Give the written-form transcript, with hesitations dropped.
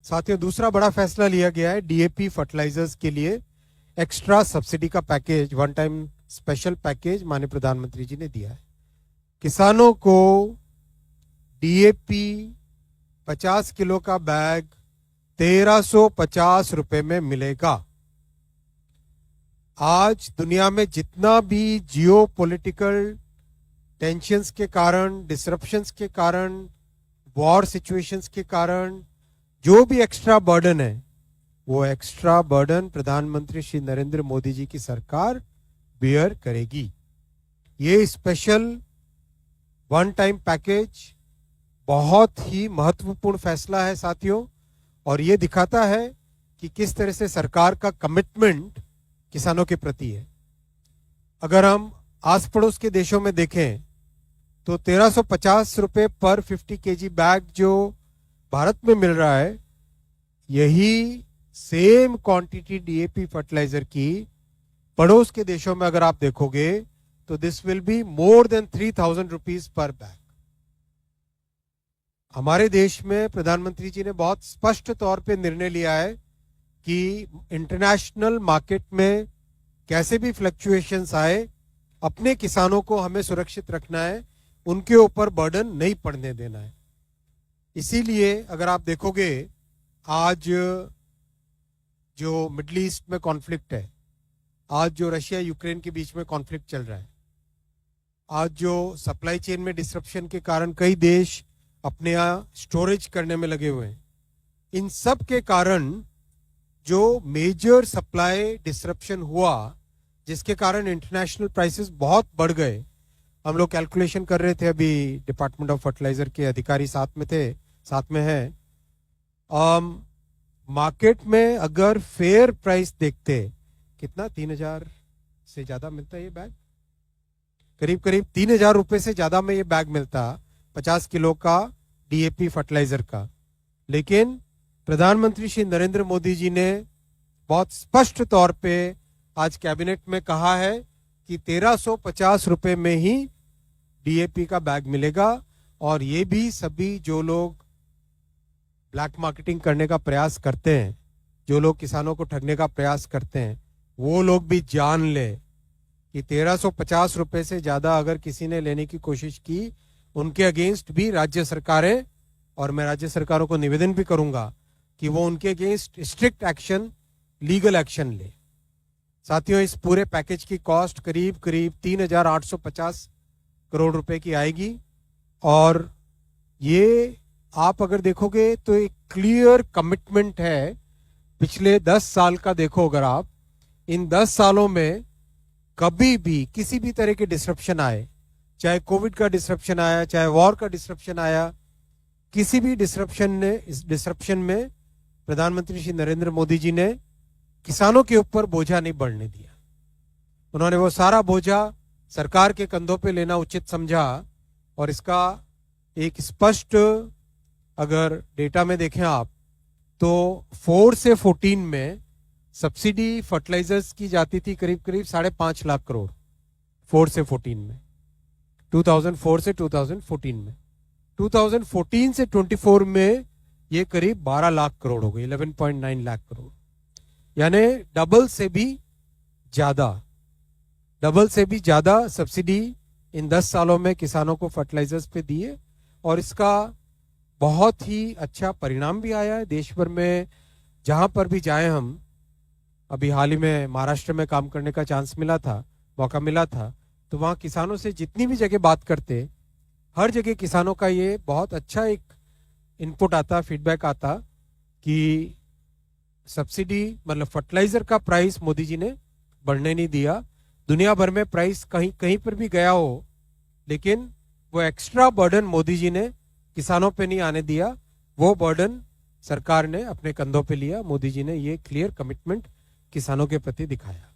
साथियों, दूसरा बड़ा फैसला लिया गया है डीएपी फर्टिलाइजर्स के लिए एक्स्ट्रा सब्सिडी का package, one time special package माननीय प्रधानमंत्री जी ने दिया है। किसानों को डीएपी 50 किलो का बैग 1350 रुपए में मिलेगा। आज दुनिया में जितना भी जियो पॉलिटिकल टेंशंस के कारण, डिसरप्शंस के कारण, वॉर सिचुएशंस के कारण जो भी एक्स्ट्रा बर्डन है, वो एक्स्ट्रा बर्डन प्रधानमंत्री श्री नरेंद्र मोदी जी की सरकार बियर करेगी। ये स्पेशल वन टाइम पैकेज बहुत ही महत्वपूर्ण फैसला है साथियों, और ये दिखाता है कि किस तरह से सरकार का कमिटमेंट किसानों के प्रति है। अगर हम आस पड़ोस के देशों में देखें तो 1350 रुपए पर 50 केजी बैग जो भारत में मिल रहा है, यही सेम क्वांटिटी डीएपी फर्टिलाइजर की पड़ोस के देशों में अगर आप देखोगे तो this will be more than 3000 rupees per bag. हमारे देश में प्रधानमंत्री जी ने बहुत स्पष्ट तौर पे निर्णय लिया है कि इंटरनेशनल मार्केट में कैसे भी फ्लक्चुएशंस आए, अपने किसानों को हमें सुरक्षित रखना है, उनके ऊपर बर्डन नहीं पड़ने देना है। इसीलिए अगर आप देखोगे आज जो मिडिल ईस्ट में कॉन्फ्लिक्ट है, आज जो रशिया यूक्रेन के बीच में कॉन्फ्लिक्ट चल रहा है, आज जो सप्लाई चेन में डिसरप्शन के कारण कई देश अपने यहाँ स्टोरेज करने में लगे हुए हैं, इन सब के कारण जो मेजर सप्लाई डिसरप्शन हुआ, जिसके कारण इंटरनेशनल प्राइसेस बहुत बढ़ गए। हम लोग कैलकुलेशन कर रहे थे, अभी डिपार्टमेंट ऑफ फर्टिलाइजर के अधिकारी साथ में हैं। मार्केट में अगर फेयर प्राइस देखते, कितना 3000 से ज्यादा मिलता है ये बैग, करीब 3000 रुपए से ज्यादा में ये बैग मिलता 50 किलो का डीएपी फर्टिलाइजर का। लेकिन प्रधानमंत्री श्री नरेंद्र मोदी जी ने बहुत स्पष्ट तौर पे आज कैबिनेट में कहा है कि 1350 रुपए में ही डीएपी का बैग मिलेगा। और ये भी सभी जो लोग ब्लैक मार्केटिंग करने का प्रयास करते हैं, जो लोग किसानों को ठगने का प्रयास करते हैं, वो लोग भी जान ले कि 1350 रुपए से ज्यादा अगर किसी ने लेने की कोशिश की, उनके अगेंस्ट भी राज्य सरकारें, और मैं राज्य सरकारों को निवेदन भी करूंगा कि वो उनके against strict action, legal action ले। साथियों, इस पूरे पैकेज की कॉस्ट करीब 3850 करोड़ रुपए की आएगी। और ये आप अगर देखोगे तो एक क्लियर कमिटमेंट है पिछले 10 साल का। देखो अगर आप इन 10 सालों में कभी भी किसी भी तरह के डिसरप्शन आए, चाहे कोविड का डिसरप्शन आया, चाहे वॉर का डिसरप्शन आया, किसी भी डिसरप्शन में प्रधानमंत्री श्री नरेंद्र मोदी जी ने किसानों के ऊपर बोझा नहीं बढ़ने दिया। उन्होंने वो सारा बोझा सरकार के कंधों पे लेना उचित समझा। और इसका एक स्पष्ट अगर डेटा में देखें आप तो 4 से 14 में सब्सिडी फर्टिलाइजर्स की जाती थी करीब 5.5 लाख करोड़। 4 से 14 में, 2004 से 2014 में, 2014 से 24 में ये करीब 12 लाख करोड़ हो गई, 11.9 लाख करोड़। यानी डबल से भी ज्यादा सब्सिडी इन 10 सालों में किसानों को फर्टिलाइजर्स पे दिए। और इसका बहुत ही अच्छा परिणाम भी आया है देश भर में। जहां पर भी जाए हम, अभी हाल ही में महाराष्ट्र में काम करने का मौका मिला था, तो वहां किसानों से जितनी भी जगह बात करते, हर जगह किसानों का ये बहुत अच्छा एक इनपुट आता, फीडबैक आता कि सब्सिडी मतलब फर्टिलाइजर का प्राइस मोदी जी ने बढ़ने नहीं दिया। दुनिया भर में प्राइस कहीं पर भी गया हो, लेकिन वो एक्स्ट्रा बर्डन मोदी जी ने किसानों पे नहीं आने दिया। वो बर्डन सरकार ने अपने कंधों पे लिया। मोदी जी ने ये क्लियर कमिटमेंट किसानों के प्रति दिखाया।